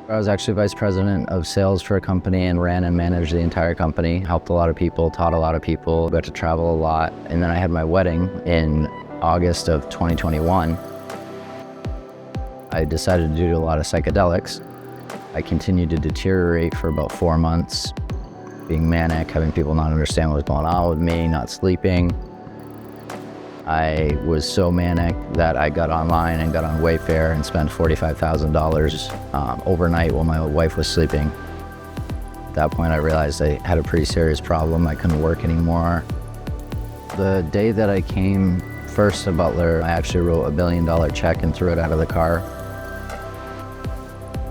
I was actually vice president of sales for a company and ran and managed the entire company. Helped a lot of people, taught a lot of people, got to travel a lot. And then I had my wedding in August of 2021. I decided to do a lot of psychedelics. I continued to deteriorate for about 4 months, being manic, having people not understand what was going on with me, not sleeping. I was so manic that I got online and got on Wayfair and spent $45,000 overnight while my wife was sleeping. At that point, I realized I had a pretty serious problem. I couldn't work anymore. The day that I came first to Butler, I actually wrote a $1 billion check and threw it out of the car.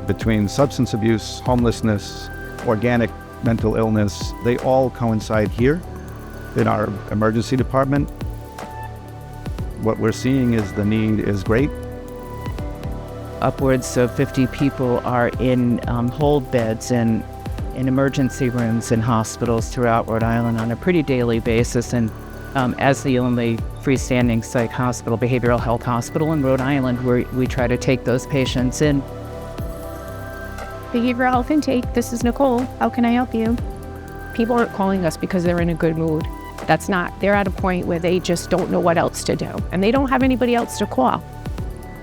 Between substance abuse, homelessness, organic mental illness, they all coincide here in our emergency department. What we're seeing is the need is great. Upwards of 50 people are in hold beds and in emergency rooms in hospitals throughout Rhode Island on a pretty daily basis. And as the only freestanding psych hospital, behavioral health hospital in Rhode Island, we try to take those patients in. Behavioral health intake, this is Nicole. How can I help you? People aren't calling us because they're in a good mood. That's not. They're at a point where they just don't know what else to do, and they don't have anybody else to call.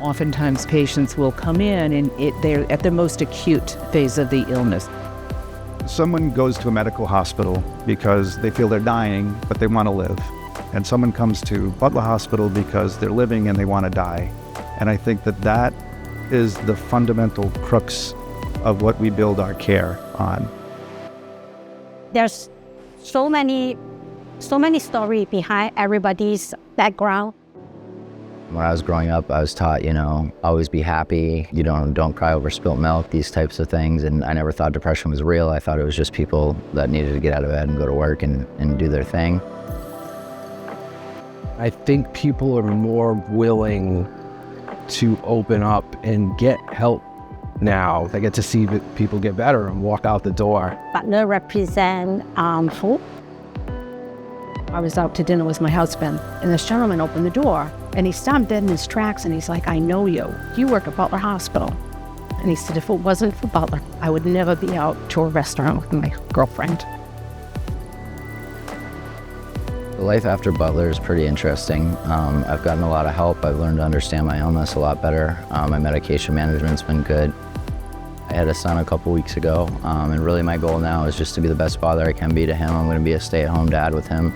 Oftentimes patients will come in and they're at the most acute phase of the illness. Someone goes to a medical hospital because they feel they're dying, but they want to live. And someone comes to Butler Hospital because they're living and they want to die. And I think that that is the fundamental crux of what we build our care on. There's so many stories behind everybody's background. When I was growing up, I was taught, always be happy, don't cry over spilt milk, these types of things. And I never thought depression was real. I thought it was just people that needed to get out of bed and go to work and do their thing. I think people are more willing to open up and get help now. They get to see people get better and walk out the door. Butler represents hope. I was out to dinner with my husband, and this gentleman opened the door, and he stopped dead in his tracks, and he's like, I know you. You work at Butler Hospital. And he said, if it wasn't for Butler, I would never be out to a restaurant with my girlfriend. The life after Butler is pretty interesting. I've gotten a lot of help. I've learned to understand my illness a lot better. My medication management's been good. I had a son a couple weeks ago, and really my goal now is just to be the best father I can be to him. I'm going to be a stay-at-home dad with him.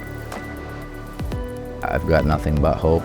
I've got nothing but hope.